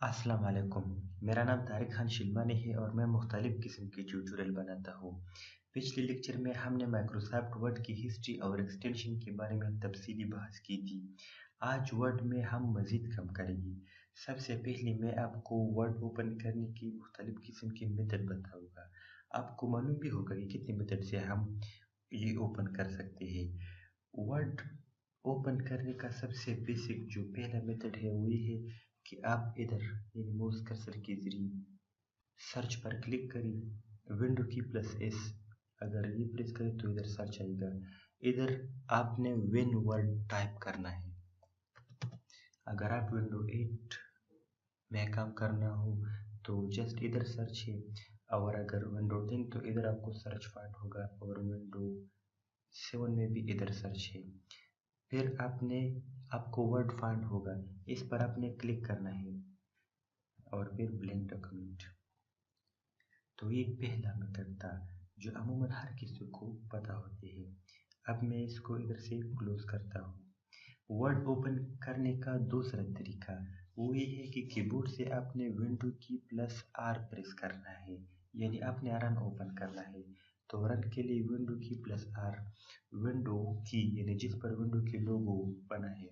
अस्सलाम वालेकुम। मेरा नाम तारिक खान शिलमानी है और मैं मुख्तलिफ़ किस्म के ट्यूटोरियल बनाता हूँ। पिछले लेक्चर में हमने माइक्रोसॉफ्ट वर्ड की हिस्ट्री और एक्सटेंशन के बारे में तफसीली बहस की थी। आज वर्ड में हम मज़ीद कम करेंगे। सबसे पहले मैं आपको वर्ड ओपन करने की मुख्तलिफ़ किस्म के मेथड बताऊँगा। आपको मालूम भी होगा कि कितने मेथड से हम ये ओपन कर सकते हैं। वर्ड ओपन करने का सबसे बेसिक जो पहला मेथड है वो ये है कि आप इधर यानी माउस कर्सर के ज़रिए सर्च पर क्लिक करें, विंडो की प्लस एस अगर ये प्रेस करें तो इधर सर्च आएगा। इधर आपने विन वर्ड टाइप करना है। अगर आप विंडो 8 में काम करना हो तो जस्ट इधर सर्च है, और अगर विंडो 10 तो इधर आपको सर्च फाइंड होगा, और विंडो 7 में भी इधर सर्च है। फिर आपको वर्ड फाइंड होगा, इस पर आपने क्लिक करना है और फिर ब्लैंक डॉक्यूमेंट। तो ये पहला मेथड था जो अमूमन हर किसी को पता होती है। अब मैं इसको इधर से क्लोज करता हूँ। वर्ड ओपन करने का दूसरा तरीका वो ये है कि कीबोर्ड से आपने विंडो की प्लस आर प्रेस करना है, यानी आपने रन ओपन करना है। तो रन के लिए विंडो की प्लस आर, विंडो की यानी जिस पर विंडो के लोगो बना है,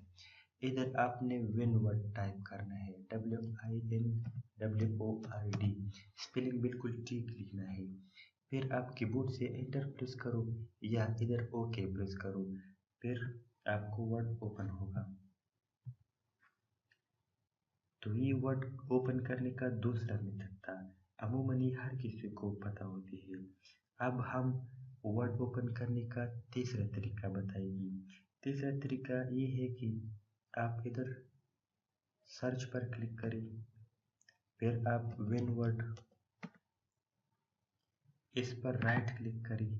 इधर आपने विन वर्ड टाइप करना है, WINWORD। स्पेलिंग बिल्कुल ठीक लिखना है। फिर आप कीबोर्ड से एंटर प्रेस करो या इधर ओके प्रेस करो, फिर आपको वर्ड ओपन होगा। तो ये वर्ड ओपन करने का दूसरा मेथड था, अमूमन ये हर किसी को पता होती है। अब हम वर्ड ओपन करने का तीसरा तरीका बताएंगे। तीसरा तरीका ये है कि आप इधर सर्च पर क्लिक करें, फिर आप विन वर्ड, इस पर राइट क्लिक करें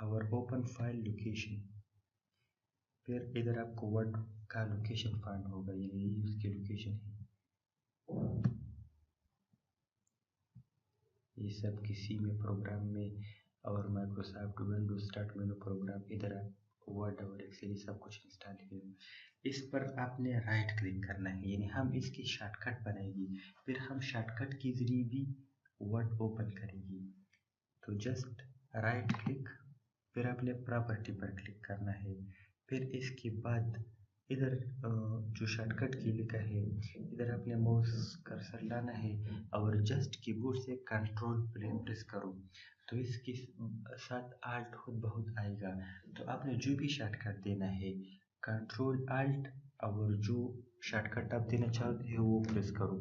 और ओपन फाइल लोकेशन। फिर इधर आपको वर्ड का लोकेशन फाइंड होगा, ये उसकी लोकेशन है। ये सब किसी में प्रोग्राम में और Microsoft Windows start menu program, इधर आप वर्ड और एक्सेल सब कुछ इंस्टॉल है। इस पर आपने राइट क्लिक करना है, यानी हम इसकी शॉर्टकट बनाएंगे। फिर हम शॉर्टकट के जरिए भी वर्ड ओपन करेंगे। तो जस्ट राइट क्लिक, फिर आपने प्रॉपर्टी पर क्लिक करना है। फिर इसके बाद इधर जो शॉर्टकट की लिखा है, इधर आपने माउस कर्सर लाना है और जस्ट कीबोर्ड से कंट्रोल प्रेस करो तो इसके साथ आल्ट बहुत आएगा। तो आपने जो भी शॉर्टकट देना है, कंट्रोल आल्ट, और जो शॉर्टकट आप देना चाहते हो वो प्रेस करो।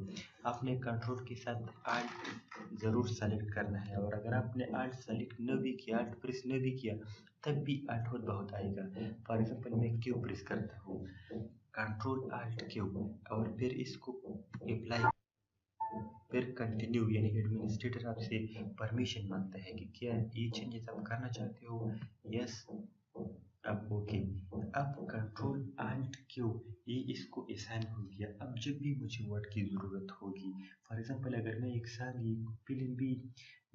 आपने कंट्रोल के साथ आल्ट ज़रूर सेलेक्ट करना है, और अगर आपने आल्ट सेलेक्ट न भी किया, आल्ट प्रेस न भी किया, तब भी आल्ट बहुत आएगा। फॉर एग्जांपल मैं क्यू प्रेस करता हूँ, कंट्रोल आल्ट क्यू, और फिर इसको अप्लाई, फिर कंटिन्यू, यानी एडमिनिस्ट्रेटर आपसे परमिशन मांगता है कि क्या ये चेंजेस आप करना चाहते हो, यस, अब ओके। अब कंट्रोल आल्ट क्यू, ये इसको असाइन हो गया। अब जब भी मुझे वर्ड की ज़रूरत होगी, फॉर एग्जांपल अगर मैं एक फिल्म भी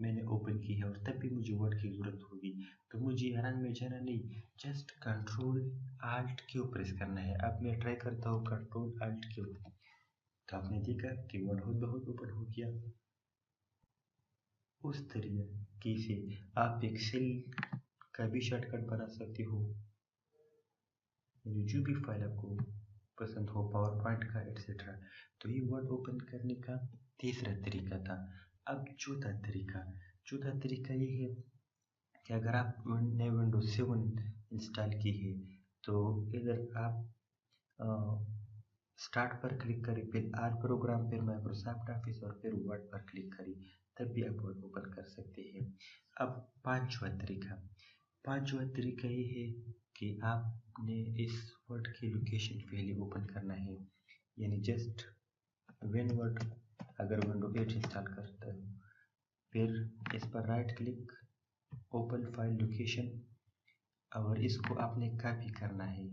मैंने ओपन की है और तब भी मुझे वर्ड की ज़रूरत होगी, तो मुझे रन में जाना नहीं, just control alt Q press करना है। अब मैं ट्राई करता हूँ कंट्रोल आल्ट क्यू, तो आपने देखा कि वर्ड बहुत ओपन हो गया। उस तरीके से आप एक्सेल का भी शॉर्टकट बना सकते हो, जो भी फाइल आपको पसंद हो, पावर पॉइंट का एटसेट्रा। तो ये वर्ड ओपन करने का तीसरा तरीका था। अब चौथा तरीका ये है कि अगर आप ने विंडो 7 इंस्टॉल की है तो इधर आप स्टार्ट पर क्लिक करें, फिर आर प्रोग्राम, फिर माइक्रोसॉफ्ट ऑफिस और फिर वर्ड पर क्लिक करें, तब भी आप वर्ड ओपन कर सकते हैं। अब पांचवा तरीका ये है कि आपने इस वर्ड की लोकेशन पहले ओपन करना है, यानी जस्ट विन वर्ड, अगर विंडो 8 इंस्टॉल करता है, फिर इस पर right click, open file location, और इसको आपने कॉपी करना है।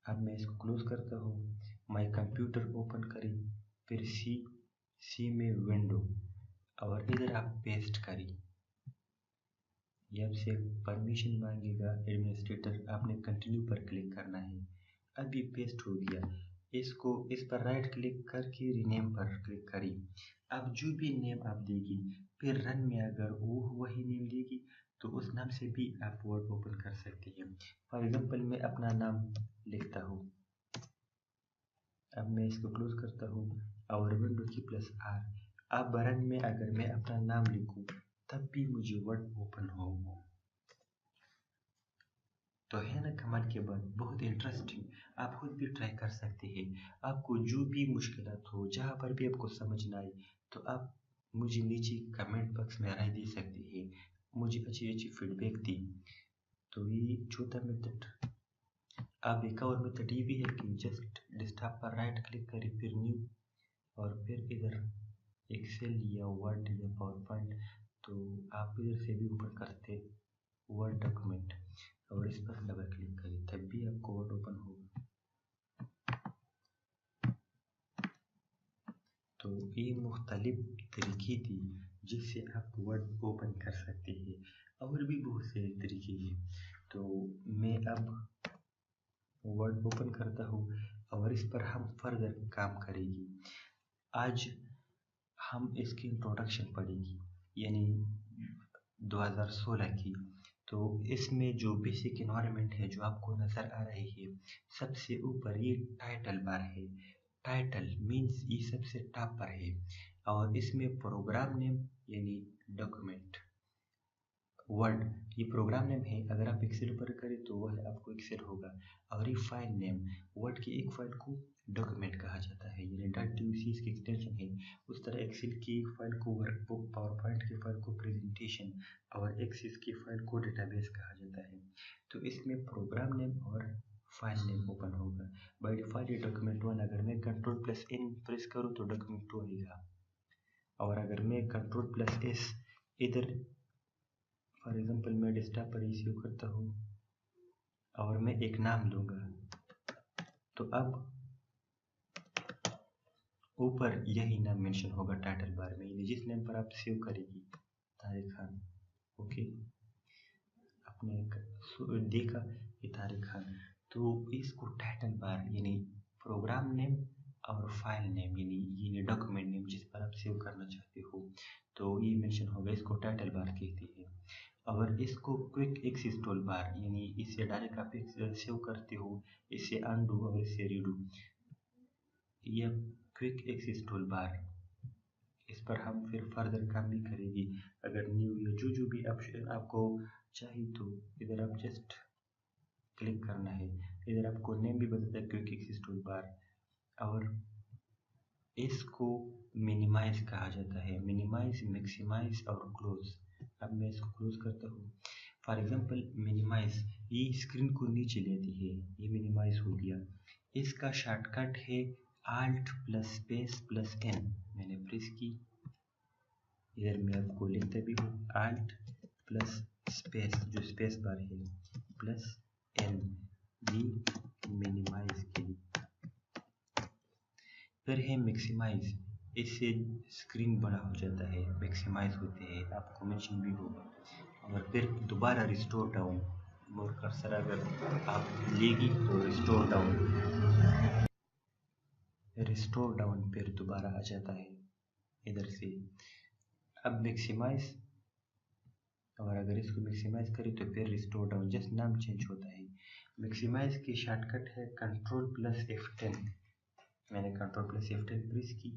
अब मैं इसको क्लोज करता हूँ, माई कंप्यूटर ओपन करें, फिर सी में विंडो, और इधर आप पेस्ट करें। ये आपसे परमिशन मांगेगा एडमिनिस्ट्रेटर, आपने कंटिन्यू पर क्लिक करना है। अब ये पेस्ट हो गया। इसको इस पर राइट क्लिक करके रीनेम पर क्लिक करिए। अब जो भी नेम आप देगी, फिर रन में अगर वो वही नेम देगी तो उस नाम से भी आप वर्ड ओपन कर सकती हैं। फॉर एग्जांपल मैं अपना नाम लिखता हूँ। अब मैं इसको क्लोज करता हूँ और विंडो की प्लस आर। अब रन में अगर मैं अपना नाम लिखूँ तब भी मुझे वर्ड ओपन होगा। तो है ना कमाल की बात, बहुत इंटरेस्टिंग। आप खुद भी ट्राई कर सकते हैं। आपको जो भी मुश्किलात हो, जहाँ पर भी आपको समझ ना आए, तो आप मुझे नीचे कमेंट बॉक्स में राय दे सकते हैं, मुझे अच्छी अच्छी फीडबैक दी। तो ये चौथा मेथड। अब एक और मेथड ये भी है कि जस्ट डेस्कटॉप पर राइट क्लिक करें, फिर न्यू, और फिर इधर एक्सेल या वर्ड या पावर पॉइंट, तो आप इधर से भी ओपन करते वर्ड डॉक्यूमेंट और इस पर डबल क्लिक करें, तब भी आपको वर्ड ओपन होगा। तो ये मुख्तलिफ तरीके थी जिससे आप वर्ड ओपन कर सकते हैं, और भी बहुत से तरीके हैं। तो मैं अब वर्ड ओपन करता हूँ और इस पर हम फर्दर काम करेंगे। आज हम इसकी इंट्रोडक्शन पढ़ेंगे, यानी 2016 की। तो इसमें जो बेसिक इन्वायरमेंट है जो आपको नज़र आ रही है, सबसे ऊपर ये टाइटल बार है। टाइटल मीन्स ये सबसे टॉप पर है, और इसमें प्रोग्राम नेम यानी डॉक्यूमेंट वर्ड, ये प्रोग्राम नेम है। अगर आप एक्सेल पर करें तो वह आपको एक्सेल होगा। और ये फाइल नेम, वर्ड की एक फाइल को डॉक्यूमेंट कहा जाता है, यानी .doc इसकी एक्सटेंशन है। उस तरह एक्सेल की फाइल को वर्कबुक, पावर पॉइंट की फाइल को प्रेजेंटेशन, और एक्सेस की फाइल को डेटाबेस कहा जाता है। तो इसमें प्रोग्राम नेम और फाइल नेम ओपन होगा। बाय डिफॉल्ट ये डॉक्यूमेंट 1, अगर मैं Ctrl+N प्रेस करूँ तो डॉक्यूमेंट 2 आएगा। और अगर मैं Ctrl+S इधर, फॉर एग्जांपल मैं डेस्कटॉप पर इश्यू करता हूँ और मैं एक नाम दूंगा, तो अब ऊपर यही नाम मेंशन होगा टाइटल बार में, यानी जिस नेम पर आप सेव करेगी, तारिक खान। ओके, आपने देखा ये तारिक खान। तो इसको टाइटल बार यानी प्रोग्राम नेम और फाइल नेम यानी डॉक्यूमेंट नेम जिस पर आप सेव करना चाहते हो, तो ये मेंशन होगा, इसको टाइटल बार कहते हैं। और इसको क्विक एक्सेस टूल बार, यानी इससे डायरेक्ट आप सेव करते हो, इससे अनडू और इससे रीडू, ये क्विक एक्सेस टूल बार। इस पर हम फिर फर्दर काम भी करेंगे। अगर न्यू या जो भी ऑप्शन आपको चाहिए तो इधर आप जस्ट क्लिक करना है। इधर आपको नेम भी बताता है क्विक एक्सेस टूल बार। और इसको मिनिमाइज कहा जाता है, मिनिमाइज, मैक्सिमाइज और क्लोज। अब मैं इसको क्लोज करता हूँ। फॉर एग्जांपल मिनिमाइज, ये स्क्रीन को नीचे लेती है, ये मिनिमाइज हो गया। इसका शॉर्टकट है Alt+Space+N। मैंने प्रेस की, इधर मैं आपको लिखते भी हूँ Alt+Space जो स्पेस बार है +N, ये मिनिमाइज के लिए। फिर है मैक्सिमाइज, इससे स्क्रीन बड़ा हो जाता है, मैक्सिमाइज होते हैं, आपको मेंशन भी होगा। और फिर दोबारा रिस्टोर डाउन, मोर कर्सर अगर आप लेगी तो रिस्टोर डाउन फिर दोबारा आ जाता है इधर से। अब मैक्सिमाइज, और अगर इसको मैक्सिमाइज करें तो फिर रिस्टोर डाउन, जस्ट नाम चेंज होता है। मैक्सिमाइज की शॉर्टकट है Ctrl+F10। मैंने Ctrl+F10 प्रेस की,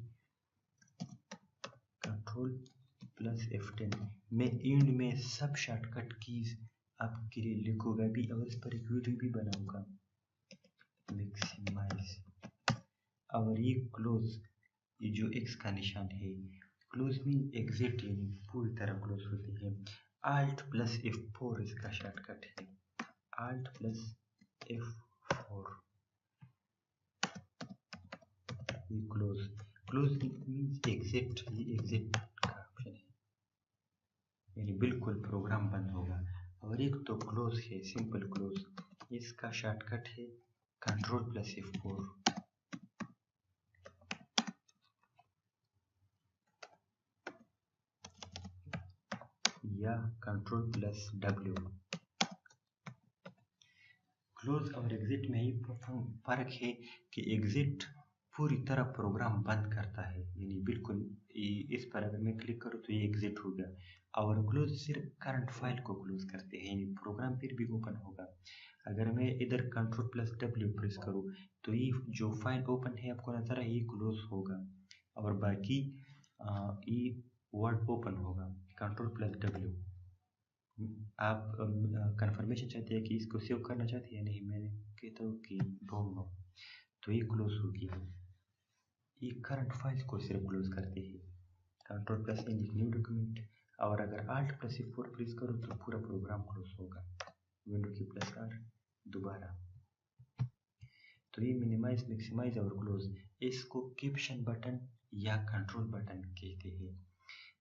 Ctrl+F10। मैं एंड में सब शॉर्टकट कीज आपके लिए लिखूंगा भी, और इस पर एक वीडियो भी बनाऊंगा। मैक्सिमाइज, और ये क्लोज, ये जो एक्स का निशान है, क्लोज मीन एग्जिट, यानी पूरी तरह क्लोज होती है। Alt+F4 इसका शॉर्टकट है, Alt+F4, ये क्लोज, क्लोज मीन्स एग्जिट, ये एग्जिट का ऑप्शन है, यानी बिल्कुल प्रोग्राम बंद होगा। और एक तो क्लोज है, सिंपल क्लोज, इसका शॉर्टकट है Ctrl+F4 या Ctrl+W। क्लोज और एग्जिट में ही फ़र्क है कि एग्जिट पूरी तरह प्रोग्राम बंद करता है, यानी बिल्कुल इस पर अगर मैं क्लिक करूँ तो ये एग्जिट हो गया। और क्लोज सिर्फ करंट फाइल को क्लोज करते हैं, यानी प्रोग्राम फिर भी ओपन होगा। अगर मैं इधर Ctrl+W प्रेस करूँ तो ये जो फाइल ओपन है आपको नजर है, ये क्लोज होगा और बाकी ये वर्ड ओपन होगा। Ctrl+W। आप कंफर्मेशन चाहते हैं कि इसको सेव करना चाहते हैं या नहीं, मैं कहता हूँ कि डोंट नो, तो ये क्लोज हो गया। ये करंट फाइल को सिर्फ क्लोज करते हैं। Ctrl+N न्यू डॉक्यूमेंट, और अगर Alt+F4 प्रेस करो तो पूरा प्रोग्राम क्लोज होगा। विंडो की +R दोबारा। तो ये मिनिमाइज, मैक्सिमाइज और क्लोज, इसको कैप्शन बटन या कंट्रोल बटन कहते हैं।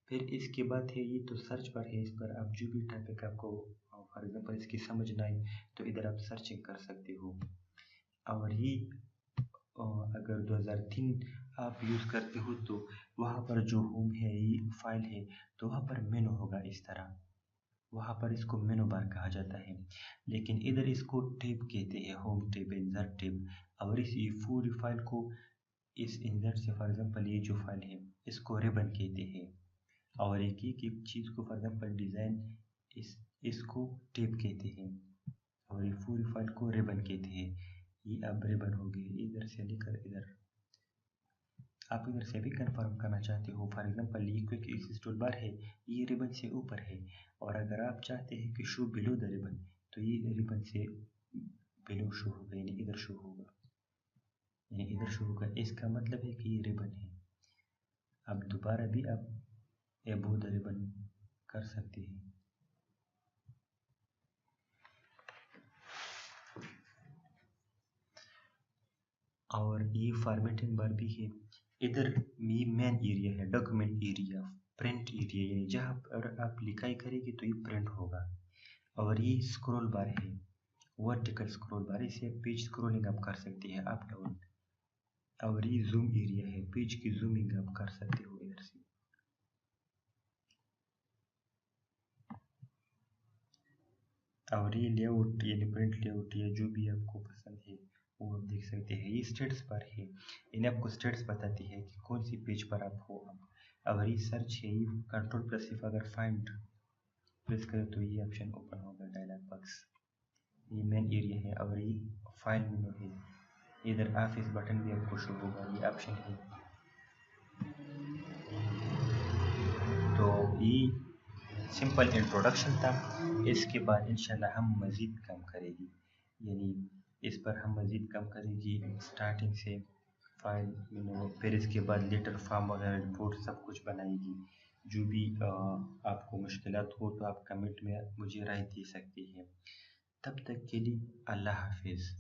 फिर इसके बाद है, ये तो सर्च बार है, इस पर आप जो भी टॉपिक आपको फॉर एग्जांपल इसकी समझ ना आए तो इधर आप सर्चिंग कर सकते हो। और ये अगर 2003 आप यूज़ करते हो तो वहाँ पर जो होम है, ये फाइल है, तो वहाँ पर मेनू होगा इस तरह, वहाँ पर इसको मेनू बार कहा जाता है। लेकिन इधर इसको टैब कहते हैं, होम टैब, इंसर्ट टैब। और इस ये पूरी फाइल को इस इंसर्ट से फॉर एग्जांपल ये जो फाइल है इसको रिबन कहते हैं। और एक एक चीज़ को फॉर एग्जांपल डिज़ाइन इसको टैब कहते हैं, और ये पूरी फाइल को रिबन कहते हैं। ये अब रिबन हो गई इधर से लेकर इधर। आप इधर से भी कंफर्म करना चाहते हो, फॉर एग्जांपल ये क्विक एक्सेस टूलबार है, ये रिबन से ऊपर है, और अगर आप चाहते हैं कि शो बिलो द रिबन तो ये रिबन से बिलो शो होगा, यानी इधर शो होगा, यानी इधर शो होगा। इसका मतलब है कि ये रिबन है। अब दोबारा भी आप एबो द रिबन कर सकते हैं। और ये फॉर्मेटिंग बार भी है। इधर ये मेन एरिया है, डॉक्यूमेंट एरिया, प्रिंट एरिया, यानी जहाँ पर आप लिखाई करेंगे तो ये प्रिंट होगा। और ये स्क्रॉल बार है, वर्टिकल स्क्रॉल बार, इसे पेज स्क्रॉलिंग आप कर सकते हैं अप डाउन। और ये जूम एरिया है, पेज की जूमिंग आप कर सकते हो इधर से। और ये लेआउट, यानी प्रिंट लेआउट, या जो भी आपको पसंद है वो आप देख सकते हैं। ये स्टेट्स पर है, इन्हें आपको स्टेट्स बताती है कि कौन सी पेज पर आप हो। अब ये सर्च है, ये Ctrl+F अगर फाइंड प्रेस करें तो ये ऑप्शन ओपन होगा, डायलॉग बॉक्स। ये मेन एरिया है और ये फाइल मेनू है। इधर ऑफिस बटन भी आपको शो होगा, ये ऑप्शन है। तो ये सिंपल इंट्रोडक्शन था। इसके बाद इंशाल्लाह हम मज़ीद काम करेंगे, यानी इस पर हम मज़ीद काम करेंगे स्टार्टिंग से फाइल मेनू, फिर इसके बाद लेटर फॉर्म वगैरह रिपोर्ट सब कुछ बनाएगी। जो भी आपको मुश्किलात हो तो आप कमेंट में मुझे राय दे सकते हैं। तब तक के लिए अल्लाह हाफिज़।